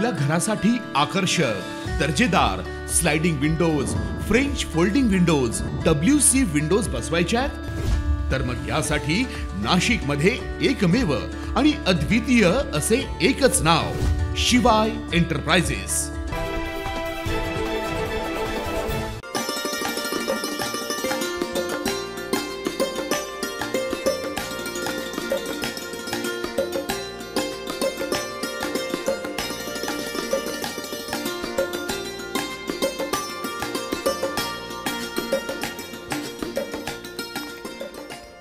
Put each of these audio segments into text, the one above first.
आपल्या घरासाठी आकर्षक दर्जेदार sliding windows, French folding windows, WC windows बसवायच्यात? तर मग यासाठी नाशिक मध्ये एकमेव आणि अद्वितीय असे एकच नाव, शिवाय एंटरप्राइजेस।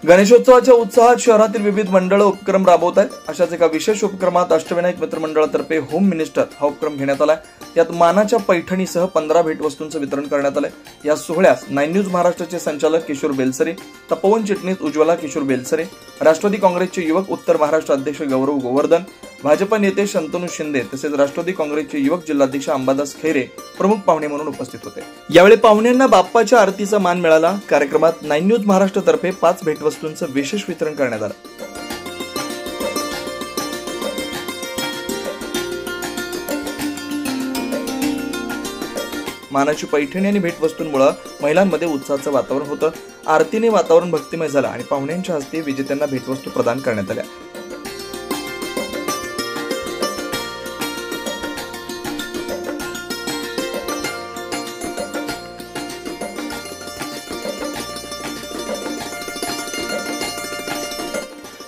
गणेशोत्सवाच्या उत्साहात शहरातील विविध मंडळ उपक्रम राबवत आहेत। अशाच एका विशेष उपक्रमात अष्टविनायक मित्र मंडळातर्फे होम मिनिस्टर हा उपक्रम घेण्यात आलाय। यात मानाच्या पैठणीसह 15 भेटवस्तूंचं वितरण करण्यात आलंय। या सोहळ्यास 9 न्यूज महाराष्ट्राचे संचालक किशोर बेलसरे, तपोवन चिटणीस उज्ज्वला किशोर बेलसरे, राष्ट्रवादी काँग्रेसचे युवक उत्तर महाराष्ट्र अध्यक्ष गौरव गोवर्धन, भाजप नेते शंतनू शिंदे तसेच राष्ट्रवादी काँग्रेसचे युवक जिल्हाध्यक्ष अंबादास खैरे प्रमुख पाहुणे म्हणून उपस्थित होते। यावेळी पाहुण्यांना बाप्पाच्या आरतीचा मान मिळाला। कार्यक्रमात 9 न्यूज महाराष्ट्रातर्फे 5 भेटवस्तूंचं विशेष वितरण करण्यात आलं। मानाची पैठणी आणि भेटवस्तूंमुळे महिलांमध्ये उत्साहाचं वातावरण होतं। आरतीने वातावरण भक्तिमय झालं आणि पाहुण्यांच्या हस्ते विजेत्यांना भेटवस्तू प्रदान करण्यात आल्या।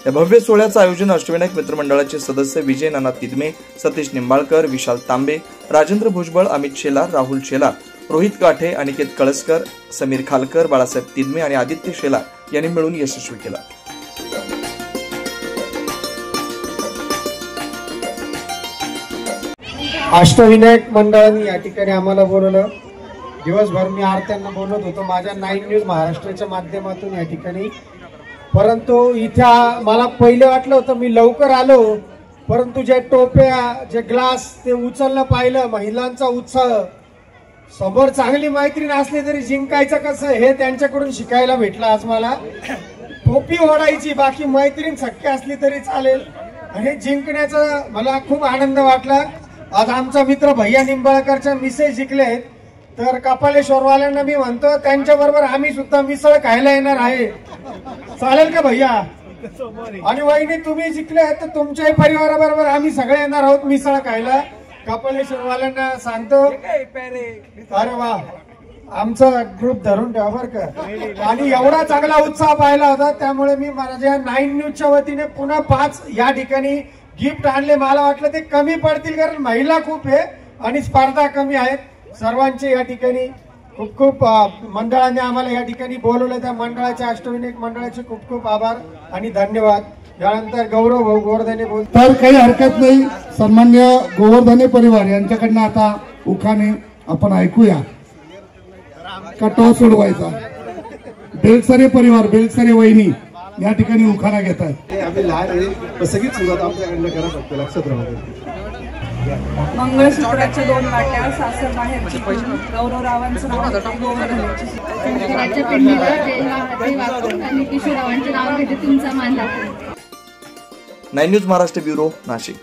या भव्य सोहळ्याचं आयोजन अष्टविनायक मित्र मंडळाचे सदस्य विजय नाना तिदमे, सतीश निंबाळकर, विशाल तांबे, राजेंद्र भुजबळ, अमित शेलार, राहुल शेलार, रोहित काठे, अनिकेत कळसकर, समीर खालकर, बाळासाहेब तिदमे आणि आदित्य शेलार यांनी मिळून यशस्वी केला। अष्टविनायक मंडळाने या ठिकाणी आम्हाला बोलवलं। दिवसभर मी आरत्यांना बोलत होतो माझ्या 9 न्यूज महाराष्ट्राच्या माध्यमातून या ठिकाणी, परंतु इथं मला पहिले वाटलं होतं मी लवकर आलो, परंतु जे टोप्या, जे ग्लास ते उचलणं पाहिलं, महिलांचा उत्साह, समोर चांगली मैत्रीण असली तरी जिंकायचं कसं हे त्यांच्याकडून शिकायला भेटलं। आज मला टोपी ओढायची, बाकी मैत्रीण शक्य असली तरी चालेल, आणि जिंकण्याचा मला खूप आनंद वाटला। आज आमचा मित्र भैया निंबाळकरच्या मिसेस जिंकलेत, तर कपालेश्वरवाल्यांना मी म्हणतो त्यांच्या बरोबर आम्ही सुद्धा मिसळ खायला येणार आहे, चालेल का भैया? आणि वहिनी तुम्ही जिंकले तर तुमच्याही परिवाराबरोबर आम्ही सगळे येणार आहोत मिसळ खायला। कपालेश्वरवाल्यांना सांगतो, अरे वा, आमचा ग्रुप धरून ठेवा बरं का। आणि एवढा चांगला उत्साह पाहिला होता, त्यामुळे मी माझ्या 9 न्यूजच्या वतीने पुन्हा 5 या ठिकाणी गिफ्ट आणले। मला वाटलं ते कमी पडतील कारण महिला खूप आहे आणि स्पर्धा कमी आहेत। सर्वांचे या ठिकाणी खूप खूप मंडळाने आम्हाला या ठिकाणी बोलवलं, त्या मंडळाच्या अष्टविनायक मंडळाचे खूप खूप आभार आणि धन्यवाद। यानंतर गौरव गोवर्धने बोल। तर काही हरकत नाही, सन्मान्य गोवर्धने परिवार यांच्याकडनं आता उखाणे आपण ऐकूया। कटो सोडवायचा बेलसरे परिवार, बेलसरे वहिनी या ठिकाणी उखाणा घेत आहेत। आम्ही लहान आहे, सगळीच सुरुवात आमच्याकडनं करा, फक्त लक्षात राहू। मंगळसूत्राच्या 2 वाट्या, सासर बाहेरची गौरवरावांचं नाव गोवर्धनाची, किशोररावांचे नाव घेते तुमचा मान दाखवून। 9 न्यूज महाराष्ट्र ब्युरो, नाशिक।